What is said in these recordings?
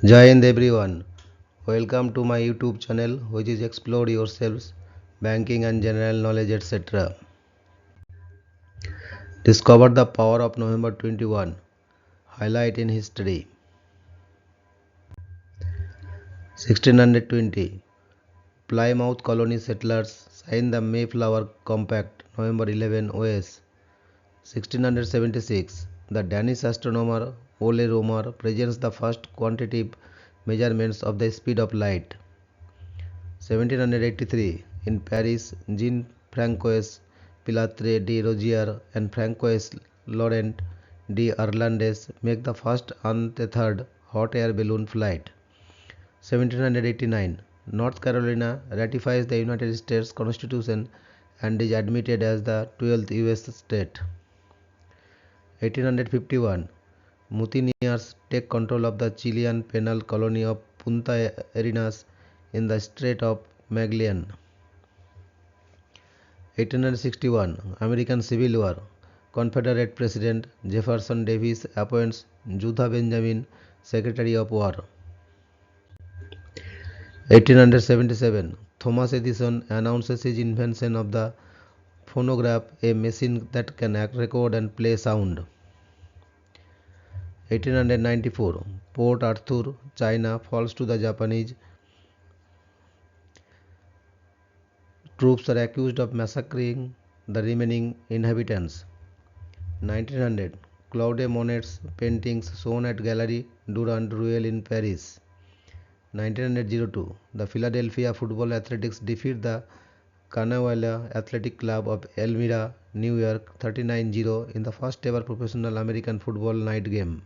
Jai Hind everyone. Welcome to my YouTube channel which is Explore Yourselves, Banking and General Knowledge etc. Discover the power of November 21. Highlight in history. 1620. Plymouth colony settlers signed the Mayflower Compact November 11 OS. 1676. The Danish astronomer Ole Romer presents the first quantitative measurements of the speed of light. 1783. In Paris, Jean-Francois Pilatre de Rozier and Francois Laurent de Arlandes make the first untethered hot air balloon flight. 1789. North Carolina ratifies the United States Constitution and is admitted as the 12th U.S. state. 1851. Mutineers take control of the Chilean penal colony of Punta Arenas in the Strait of Magellan. 1861. American Civil War. Confederate President Jefferson Davis appoints Judah Benjamin Secretary of War. 1877. Thomas Edison announces his invention of the phonograph, a machine that can record and play sound. 1894. Port Arthur, China falls to the Japanese. Troops are accused of massacring the remaining inhabitants. 1900. Claude Monet's paintings shown at Gallery Durand Ruel in Paris. 1902. The Philadelphia Football Athletics defeat the Kanawha Athletic Club of Elmira, New York 39-0 in the first ever professional American football night game.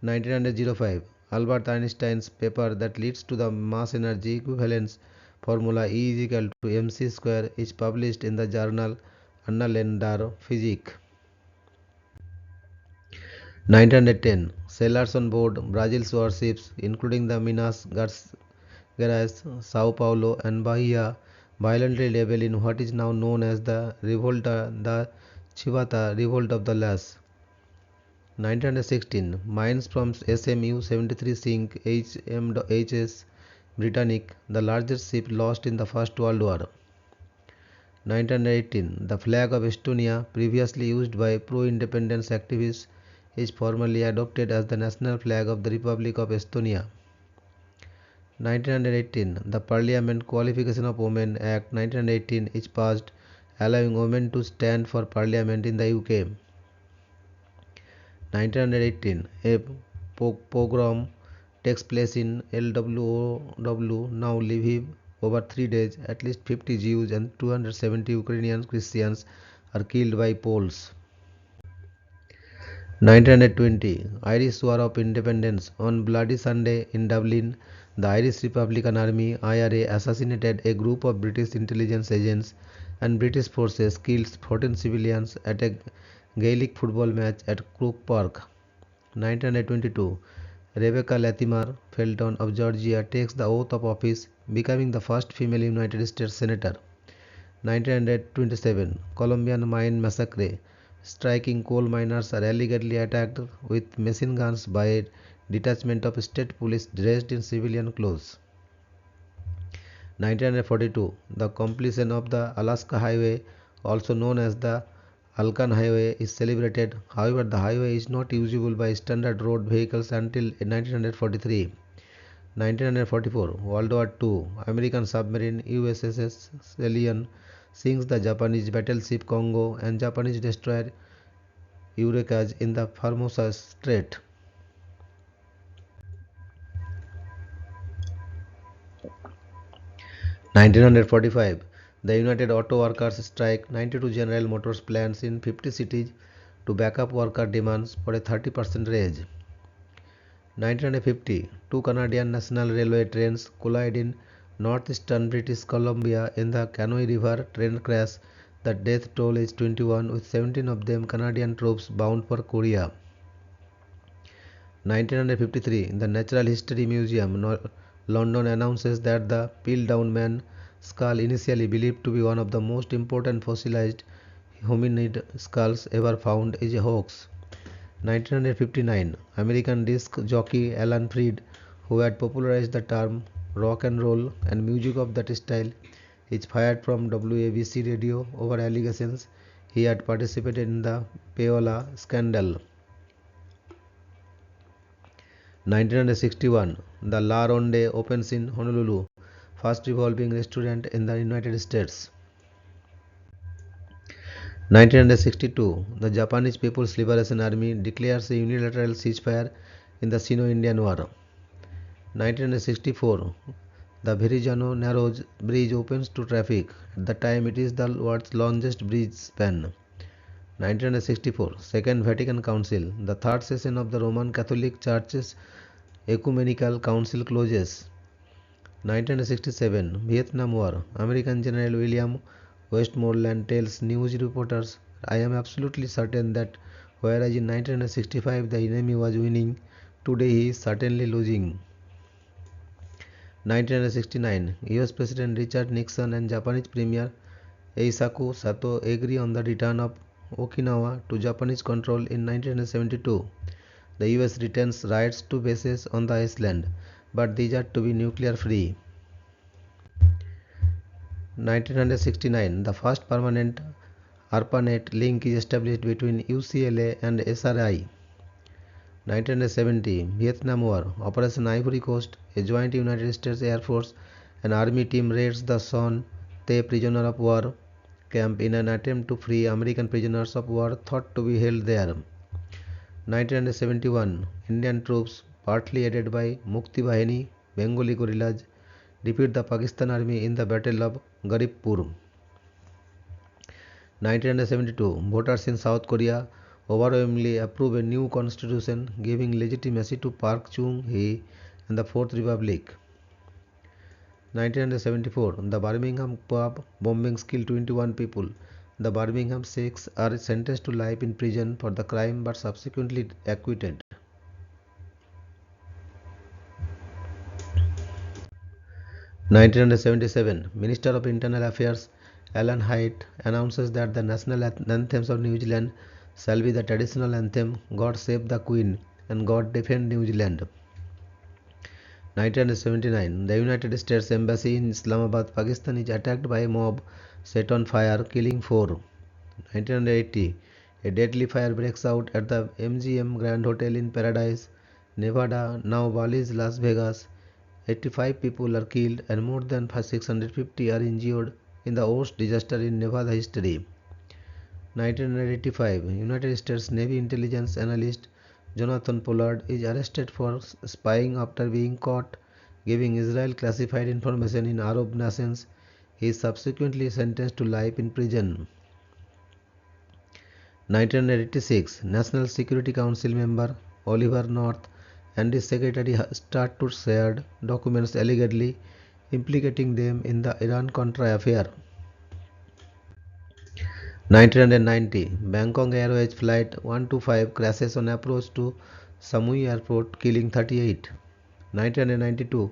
1905. Albert Einstein's paper that leads to the mass energy equivalence formula E is equal to mc square is published in the journal Annalen der Physik. 1910. Sailors on board Brazil's warships, including the Minas Gerais, Sao Paulo, and Bahia, violently rebel in what is now known as the Chivata Revolt of the Las. 1916. Mines from SMU 73 sink HMHS Britannic, the largest ship lost in the First World War. 1918. The flag of Estonia, previously used by pro-independence activists, is formally adopted as the national flag of the Republic of Estonia. 1918. The Parliament Qualification of Women Act 1918 is passed, allowing women to stand for Parliament in the UK. 1918. A pogrom takes place in LWOW, now Lviv, over 3 days. At least 50 Jews and 270 Ukrainian Christians are killed by Poles. 1920. Irish War of Independence. On Bloody Sunday in Dublin, the Irish Republican Army (IRA) assassinated a group of British intelligence agents, and British forces killed 14 civilians at a Gaelic football match at Croke Park. 1922. Rebecca Latimer Felton of Georgia takes the oath of office, becoming the first female United States Senator. 1927. Colombian mine massacre. Striking coal miners are allegedly attacked with machine guns by a detachment of state police dressed in civilian clothes. 1942. The completion of the Alaska Highway, also known as the Alcan Highway, is celebrated. However, the highway is not usable by standard road vehicles until 1943. 1944. World War II. American submarine USS Stallion sinks the Japanese battleship Congo and Japanese destroyer Eureka's in the Formosa Strait. 1945. The United Auto Workers strike 92 General Motors plants in 50 cities to back up worker demands for a 30% raise. 1950. Two Canadian National Railway trains collide in northeastern British Columbia in the Canoe River train crash. The death toll is 21, with 17 of them Canadian troops bound for Korea. 1953. The Natural History Museum, London announces that the Piltdown Man skull, initially believed to be one of the most important fossilized hominid skulls ever found, is a hoax. 1959, American disc jockey Alan Freed, who had popularized the term rock and roll and music of that style, is fired from WABC radio over allegations he had participated in the payola scandal. 1961, the La Ronde opens in Honolulu, first revolving restaurant in the United States. 1962, the Japanese People's Liberation Army declares a unilateral ceasefire in the Sino-Indian War. 1964, the Verrazano Narrows Bridge opens to traffic. At the time, it is the world's longest bridge span. 1964, Second Vatican Council, the third session of the Roman Catholic Church's Ecumenical Council closes. 1967, Vietnam War, American General William Westmoreland tells news reporters, I am absolutely certain that whereas in 1965 the enemy was winning, today he is certainly losing. 1969, US President Richard Nixon and Japanese Premier Eisaku Sato agree on the return of Okinawa to Japanese control in 1972. The US retains rights to bases on the island, but these are to be nuclear free. 1969, the first permanent ARPANET link is established between UCLA and SRI. 1970, Vietnam War, Operation Ivory Coast, a joint United States Air Force and Army team raids the Son Tay prisoner of war camp in an attempt to free American prisoners of war thought to be held there. 1971, Indian troops, partly aided by Mukti Bahini, Bengali guerrillas, defeat the Pakistan army in the Battle of Garibpur. 1972, voters in South Korea overwhelmingly approve a new constitution giving legitimacy to Park Chung-hee and the Fourth Republic. 1974, the Birmingham pub bombings kill 21 people. The Birmingham Sheikhs are sentenced to life in prison for the crime but subsequently acquitted. 1977, Minister of Internal Affairs Alan Haight announces that the national anthems of New Zealand shall be the traditional anthem God Save the Queen and God Defend New Zealand. 1979, the United States Embassy in Islamabad, Pakistan is attacked by a mob set on fire, killing 4. 1980, a deadly fire breaks out at the MGM Grand Hotel in Paradise, Nevada, now Bali's Las Vegas. 85 people are killed and more than 650 are injured in the worst disaster in Nevada history. 1985, United States Navy intelligence analyst Jonathan Pollard is arrested for spying after being caught giving Israel classified information in Arab nations. He is subsequently sentenced to life in prison. 1986, National Security Council member Oliver North and his secretary start to share documents allegedly implicating them in the Iran-Contra affair. 1990, Bangkok Airways Flight 125 crashes on approach to Samui Airport, killing 38. 1992,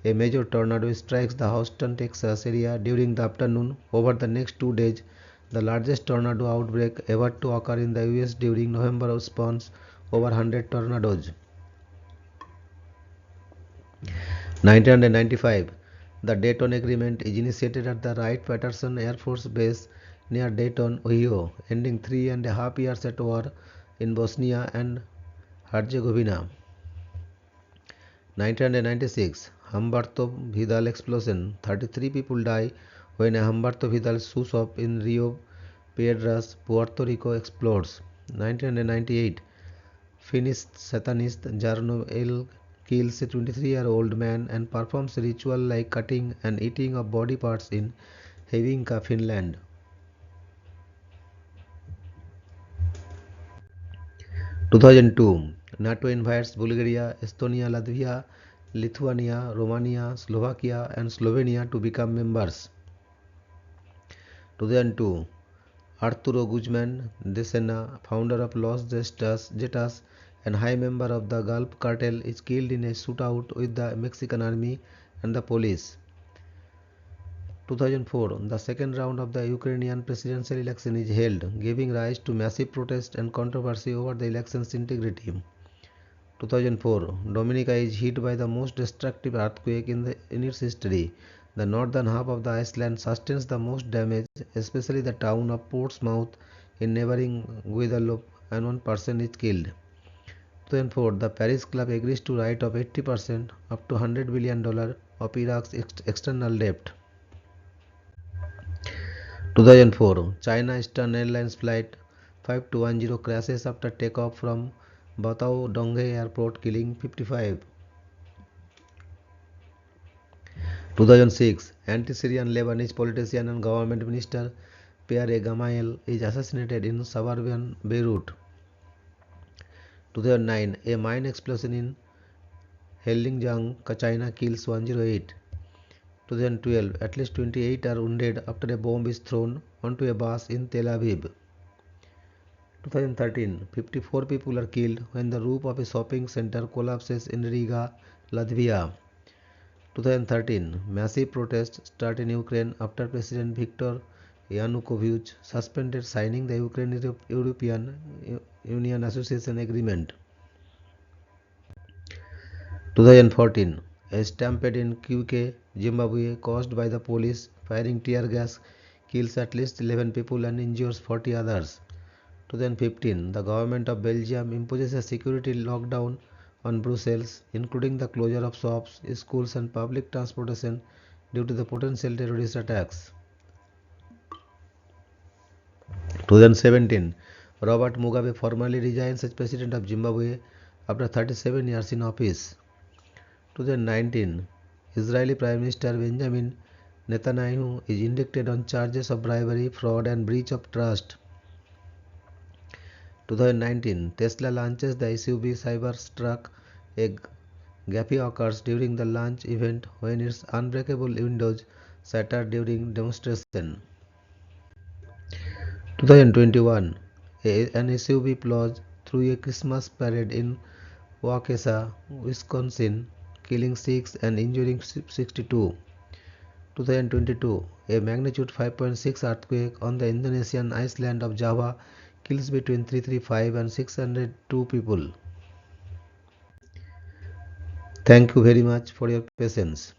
a major tornado strikes the Houston, Texas area during the afternoon. Over the next 2 days, the largest tornado outbreak ever to occur in the US during November spawns over 100 tornadoes. 1995, the Dayton Agreement is initiated at the Wright-Patterson Air Force Base near Dayton, Ohio, ending 3.5 years at war in Bosnia and Herzegovina. 1996, Humberto Vidal explosion. 33 people die when a Humberto Vidal shoe shop in Rio Piedras, Puerto Rico explodes. 1998, Finnish Satanist Jarno L kills a 23-year-old man and performs a ritual like cutting and eating of body parts in Hevinka, Finland. 2002, NATO invites Bulgaria, Estonia, Latvia, Lithuania, Romania, Slovakia and Slovenia to become members. 2002, Arturo Guzman de Sena, founder of Los Zetas and high member of the Gulf Cartel, is killed in a shootout with the Mexican army and the police. 2004, the second round of the Ukrainian presidential election is held, giving rise to massive protest and controversy over the election's integrity. 2004, Dominica is hit by the most destructive earthquake in its history. The northern half of the island sustains the most damage, especially the town of Portsmouth in neighboring Guadeloupe, and one person is killed. 2004, the Paris Club agrees to write off 80% up to $100 billion of Iraq's external debt. 2004, China Eastern Airlines flight 5210 crashes after takeoff from Batao Donghae airport, killing 55. 2006, anti-Syrian Lebanese politician and government minister Pierre Gamayel is assassinated in suburban Beirut. 2009, a mine explosion in Heilongjiang, China kills 108. 2012, at least 28 are wounded after a bomb is thrown onto a bus in Tel Aviv. 2013, 54 people are killed when the roof of a shopping center collapses in Riga, Latvia. 2013, massive protests start in Ukraine after President Viktor Yanukovych suspended signing the European Union Association Agreement. 2014, a stampede in QK, Zimbabwe, caused by the police firing tear gas, kills at least 11 people and injures 40 others. 2015, the government of Belgium imposes a security lockdown on Brussels, including the closure of shops, schools and public transportation due to the potential terrorist attacks. 2017, Robert Mugabe formally resigns as president of Zimbabwe after 37 years in office. 2019, Israeli Prime Minister Benjamin Netanyahu is indicted on charges of bribery, fraud and breach of trust. 2019, Tesla launches the SUV Cybertruck. A gaffe occurs during the launch event when its unbreakable windows shatter during demonstration. 2021, an SUV plows through a Christmas parade in Waukesha, Wisconsin, killing 6 and injuring 62. 2022, a magnitude 5.6 earthquake on the Indonesian island of Java kills between 335 and 602 people. Thank you very much for your patience.